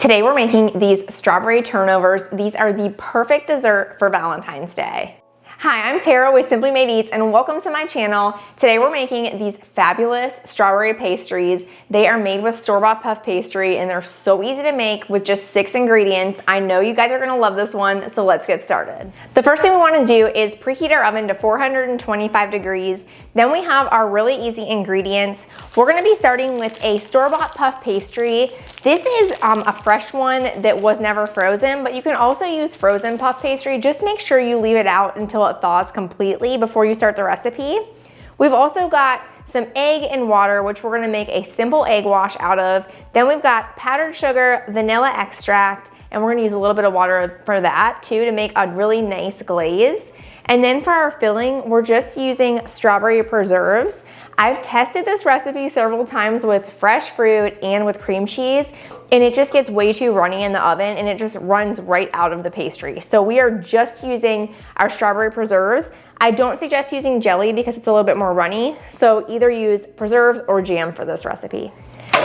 Today we're making these strawberry turnovers. These are the perfect dessert for Valentine's Day. Hi, I'm Tara with Simply Made Eats and welcome to my channel. Today we're making these fabulous strawberry pastries. They are made with store-bought puff pastry and they're so easy to make with just 6 ingredients. I know you guys are gonna love this one, so let's get started. The first thing we wanna do is preheat our oven to 425 degrees. Then we have our really easy ingredients. We're gonna be starting with a store-bought puff pastry. This is a fresh one that was never frozen, but you can also use frozen puff pastry. Just make sure you leave it out until it thaws completely before you start the recipe. We've also got some egg and water, which we're gonna make a simple egg wash out of. Then we've got powdered sugar, vanilla extract, and we're gonna use a little bit of water for that too to make a really nice glaze. And then for our filling, we're just using strawberry preserves. I've tested this recipe several times with fresh fruit and with cream cheese, and it just gets way too runny in the oven and it just runs right out of the pastry. So we are just using our strawberry preserves. I don't suggest using jelly because it's a little bit more runny, so either use preserves or jam for this recipe.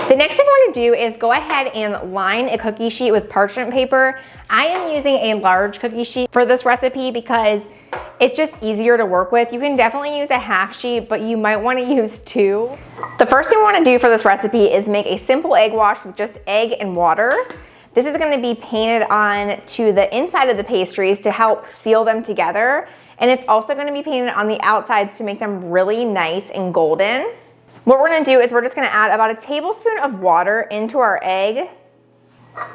The next thing we're gonna do is go ahead and line a cookie sheet with parchment paper. I am using a large cookie sheet for this recipe because it's just easier to work with. You can definitely use a half sheet, but you might wanna use 2. The first thing we wanna do for this recipe is make a simple egg wash with just egg and water. This is gonna be painted on to the inside of the pastries to help seal them together. And it's also gonna be painted on the outsides to make them really nice and golden. What we're gonna do is we're just gonna add about a tablespoon of water into our egg.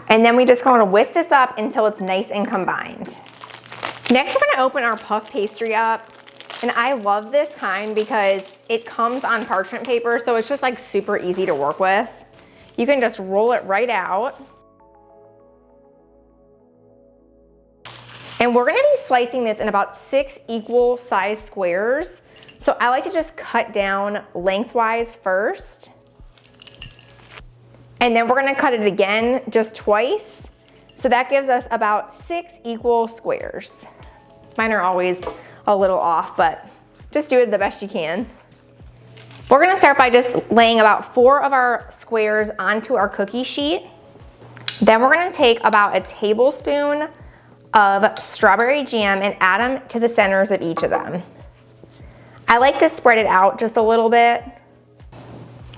And then we just wanna whisk this up until it's nice and combined. Next, we're gonna open our puff pastry up. And I love this kind because it comes on parchment paper, so it's just like super easy to work with. You can just roll it right out. And we're gonna be slicing this in about 6 equal size squares. So I like to just cut down lengthwise first. And then we're gonna cut it again just twice. So that gives us about 6 equal squares. Mine are always a little off, but just do it the best you can. We're gonna start by just laying about 4 of our squares onto our cookie sheet. Then we're gonna take about a tablespoon of strawberry jam and add them to the centers of each of them. I like to spread it out just a little bit.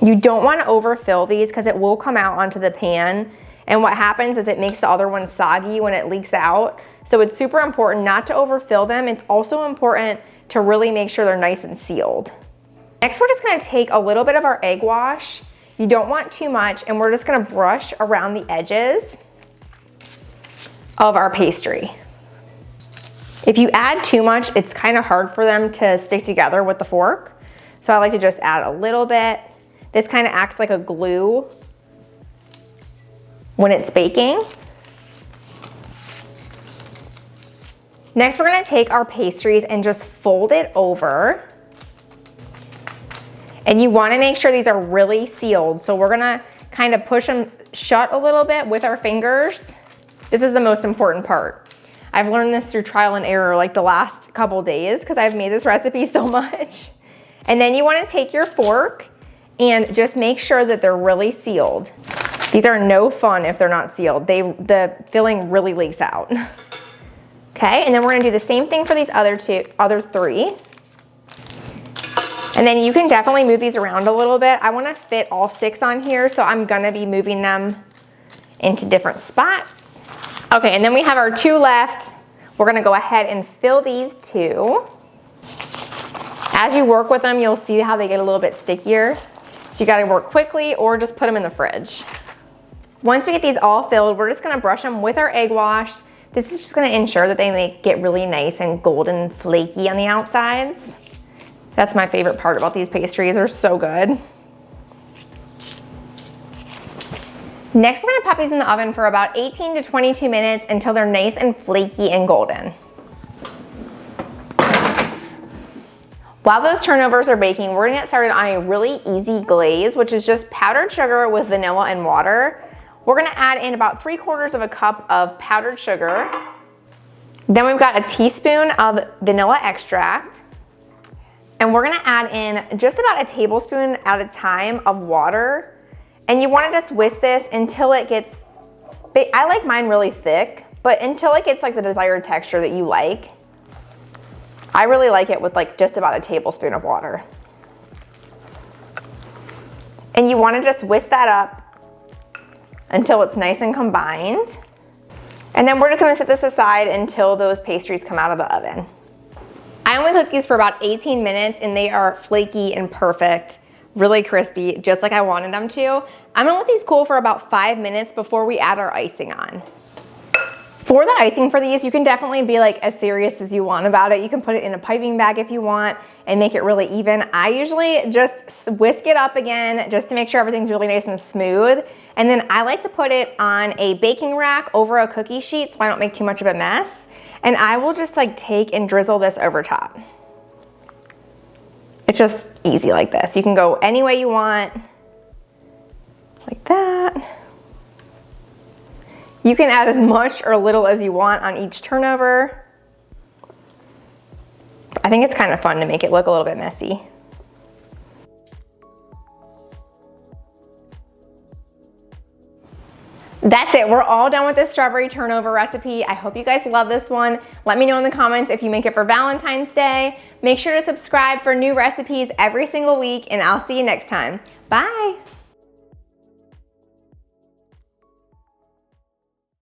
You don't want to overfill these because it will come out onto the pan. And what happens is it makes the other one soggy when it leaks out. So it's super important not to overfill them. It's also important to really make sure they're nice and sealed. Next, we're just going to take a little bit of our egg wash. You don't want too much, and we're just going to brush around the edges of our pastry. If you add too much, it's kind of hard for them to stick together with the fork. So I like to just add a little bit. This kind of acts like a glue when it's baking. Next, we're gonna take our pastries and just fold it over. And you wanna make sure these are really sealed. So we're gonna kind of push them shut a little bit with our fingers. This is the most important part. I've learned this through trial and error like the last couple days because I've made this recipe so much. And then you want to take your fork and just make sure that they're really sealed. These are no fun if they're not sealed. The filling really leaks out. Okay, and then we're gonna do the same thing for these other 3. And then you can definitely move these around a little bit. I wanna fit all 6 on here, so I'm gonna be moving them into different spots. Okay, and then we have our 2 left. We're gonna go ahead and fill these 2. As you work with them, you'll see how they get a little bit stickier. So you gotta work quickly or just put them in the fridge. Once we get these all filled, we're just gonna brush them with our egg wash. This is just gonna ensure that they get really nice and golden flaky on the outsides. That's my favorite part about these pastries. They're so good. Next, we're gonna pop these in the oven for about 18 to 22 minutes until they're nice and flaky and golden. While those turnovers are baking, we're gonna get started on a really easy glaze, which is just powdered sugar with vanilla and water. We're gonna add in about 3/4 of a cup of powdered sugar. Then we've got a teaspoon of vanilla extract. And we're gonna add in just about a tablespoon at a time of water. And you wanna just whisk this until it gets I like mine really thick, but until it gets like the desired texture that you like, I really like it with like just about a tablespoon of water. And you want to just whisk that up until it's nice and combined. And then we're just gonna set this aside until those pastries come out of the oven. I only cooked these for about 18 minutes and they are flaky and perfect, really crispy, just like I wanted them to. I'm gonna let these cool for about 5 minutes before we add our icing on. For the icing for these, you can definitely be like as serious as you want about it. You can put it in a piping bag if you want and make it really even. I usually just whisk it up again just to make sure everything's really nice and smooth. And then I like to put it on a baking rack over a cookie sheet so I don't make too much of a mess. And I will just like take and drizzle this over top. It's just easy like this. You can go any way you want, like that. You can add as much or little as you want on each turnover. I think it's kind of fun to make it look a little bit messy. That's it, we're all done with this strawberry turnover recipe. I hope you guys love this one. Let me know in the comments if you make it for Valentine's Day. Make sure to subscribe for new recipes every single week and I'll see you next time. Bye.